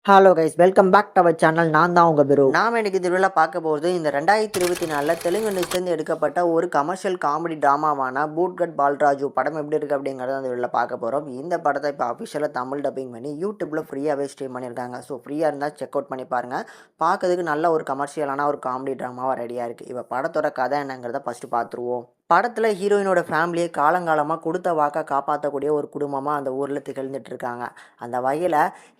Hello guys, welcome back to our channel. நான் தான் உங்கள் பிரு. நாம் இன்னைக்கு திருவிழா பார்க்க போகிறது இந்த 2024 தெலுங்கு இண்டஸ்ட்ரியிலேருந்து எடுக்கப்பட்ட ஒரு கமர்ஷியல் காமெடி ட்ராமாவான பூட்கட் பால்ராஜு படம் எப்படி இருக்குது அப்படிங்கிறத அந்த வீடியோவில் பார்க்க போகிறோம். இந்த படத்தை இப்போ அஃபிஷியலாக தமிழ் டப்பிங் பண்ணி யூடியூப்பில் ஃப்ரீயாகவே ஸ்ட்ரீம் பண்ணியிருக்காங்க. ஸோ ஃப்ரீயாக இருந்தால் செக் அவுட் பண்ணி பாருங்கள். பார்க்கறதுக்கு நல்ல ஒரு கமர்ஷியலான ஒரு காமெடி ட்ராமாவாக ரெடியாக இருக்குது. இப்போ படத்தோட கதை என்னங்கிறத ஃபஸ்ட்டு பார்த்துருவோம். படத்தில் ஹீரோயினோட ஃபேமிலியை காலங்காலமாக கொடுத்த வாக்கை காப்பாற்றக்கூடிய ஒரு குடும்பமாக அந்த ஊரில் திகழ்ந்துட்டு இருக்காங்க. அந்த வகையில்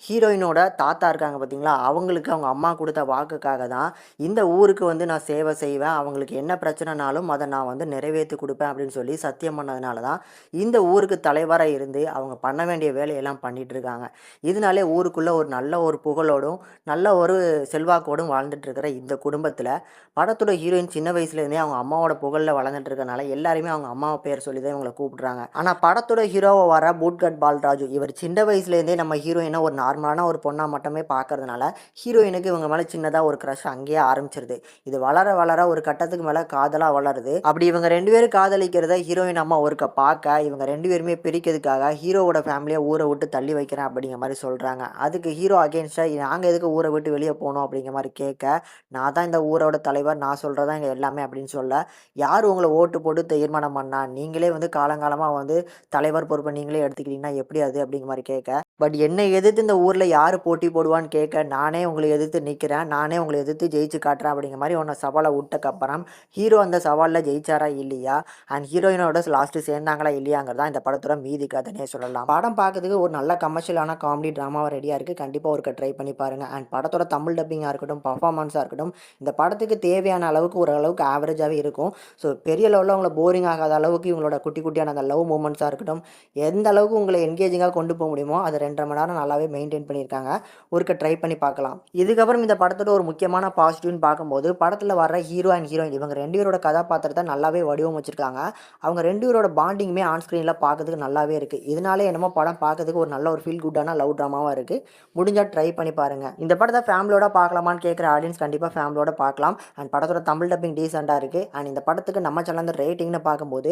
ஹீரோயினோட தாத்தா இருக்காங்க பார்த்தீங்களா, அவங்களுக்கு அவங்க அம்மா கொடுத்த வாக்குக்காக தான் இந்த ஊருக்கு வந்து நான் சேவை செய்வேன், அவங்களுக்கு என்ன பிரச்சனைனாலும் அதை நான் வந்து நிறைவேற்றி கொடுப்பேன் அப்படின்னு சொல்லி சத்தியம் பண்ணதுனால தான் இந்த ஊருக்கு தலைவராக இருந்து அவங்க பண்ண வேண்டிய வேலையெல்லாம் பண்ணிட்டு இருக்காங்க. இதனாலே ஊருக்குள்ளே ஒரு நல்ல ஒரு புகழோடும் நல்ல ஒரு செல்வாக்கோடும் வாழ்ந்துட்டு இருக்கிற இந்த குடும்பத்தில் படத்தோட ஹீரோயின் சின்ன வயசுலேருந்தே அவங்க அம்மாவோட புகழில் வளர்ந்துட்டு இருக்கனால எல்லாருமே அவங்க அம்மாவை பேர் சொல்லி தான் இவங்களை கூப்பிடுறாங்க. ஆனால் படத்தோட ஹீரோவை வர பூட்கட் பால்ராஜு இவர் சின்ன வயசுலேருந்தே நம்ம ஹீரோயினை ஒரு நார்மலான ஒரு பொண்ணாக மட்டுமே பார்க்கறதுனால ஹீரோயினுக்கு இவங்க மேலே சின்னதாக ஒரு க்ரஷ் அங்கேயே ஆரம்பிச்சிருது. இது வளர வளர ஒரு கட்டத்துக்கு மேலே காதலாக வளருது. அப்படி இவங்க ரெண்டு பேரும் காதலிக்கிறத ஹீரோயின் அம்மா ஒருக்க பார்க்க இவங்க ரெண்டு பேருமே பிரிக்கிறதுக்காக ஹீரோவோட ஃபேமிலியை ஊரை விட்டு தள்ளி வைக்கிறேன் அப்படிங்கிற மாதிரி சொல்கிறாங்க. அதுக்கு ஹீரோ அகேன்ஸ்டாக நாங்கள் எதுக்கு ஊரை விட்டு வெளியே போகணும் அப்படிங்கிற மாதிரி கேட்க, நான் தான் இந்த ஊரோட தலைவர், நான் சொல்கிறதா இங்கே எல்லாமே அப்படின்னு சொல்ல, யார் உங்களை ஓட்டு போட்டு தீர்மானம் பண்ணா, நீங்களே வந்து காலங்காலமாக வந்து தலைவர் பொறுப்பை நீங்களே எடுத்துக்கிட்டீங்கன்னா எப்படி அது அப்படிங்கிற மாதிரி கேட்க, பட் என்னை எதிர்த்து இந்த ஊரில் யார் போட்டி போடுவான்னு கேட்க, நானே உங்களை எதிர்த்து நிற்கிறேன், நானே உங்களை எதிர்த்து ஜெயிச்சு காட்டுறேன் அப்படிங்கிற மாதிரி உன்னை சவாலை விட்டக்கப்புறம் ஹீரோ அந்த சவாலில் ஜெயிச்சாரா இல்லையா, அண்ட் ஹீரோயினோட லாஸ்ட்டு சேர்ந்தாங்களா இல்லையாங்கிறதா இந்த படத்தோட மீதி கதைனே சொல்லலாம். படம் பார்க்கறதுக்கு ஒரு நல்ல கமர்ஷியலான காமெடி ட்ராமாவாக ரெடியாக இருக்குது. கண்டிப்பாக ஒருக்க ட்ரை பண்ணி பாருங்கள். அண்ட் படத்தோட தமிழ் டப்பிங்காக இருக்கட்டும், பர்ஃபார்மன்ஸாக இருக்கட்டும், இந்த படத்துக்கு தேவையான அளவுக்கு ஓரளவுக்கு ஆவரேஜாகவே இருக்கும். ஸோ பெரிய லெவலில் உங்களை போரிங் ஆகாத அளவுக்கு இவங்களோட குட்டி குட்டியான அந்த லவ் மூமெண்ட்ஸாக இருக்கட்டும், எந்த அளவுக்கு உங்களை என்கேஜிங்காக கொண்டு போக முடியுமோ அதை 2.5 மணி நேரம் நல்லாவே மெயின்டைன் பண்ணியிருக்காங்க. ஒருக்க ட்ரை பண்ணி பார்க்கலாம். இதுக்கப்புறம் இந்த படத்தோட ஒரு முக்கியமான பாசிட்டிவ்னு பார்க்கும்போது படத்தில் வர ஹீரோ அண்ட் ஹீரோயின் இவங்க ரெண்டு பேரோட கதாபாத்திரத்தை நல்லாவே வடிவமைச்சிருக்காங்க. அவங்க ரெண்டு பேரோட பாண்டிங்குமே ஆன் ஸ்க்ரீனில் பார்க்கறதுக்கு நல்லாவே இருக்குது. இதனாலே என்னமோ படம் பார்க்கறதுக்கு ஒரு நல்ல ஒரு ஃபீல் குட்டான லவ் ட்ராமாவாக இருக்குது. முடிஞ்சால் ட்ரை பண்ணி பாருங்கள். இந்த படத்தை ஃபேமிலியோட பார்க்கலாமான்னு கேட்குற ஆடியன்ஸ் கண்டிப்பாக ஃபேமிலியோட பார்க்கலாம். அண்ட் படத்தோட தமிழ் டப்பிங் டீசெண்டாக இருக்குது. அண்ட் இந்த படத்துக்கு நம்ம சேனல் ரேட்டிங்னு பார்க்கும்போது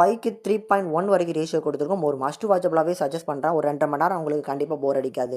5க்கு 3.1 வரைக்கும் ரேஷியோ கொடுத்துருக்கோம். ஒரு மஸ்ட் வாட்சபிளாகவே சஜஸ்ட் பண்ணுறேன். ஒரு 2.5 மணி நேரம் உங்களுக்கு கண்டிப்பாக போர் அடிக்காது.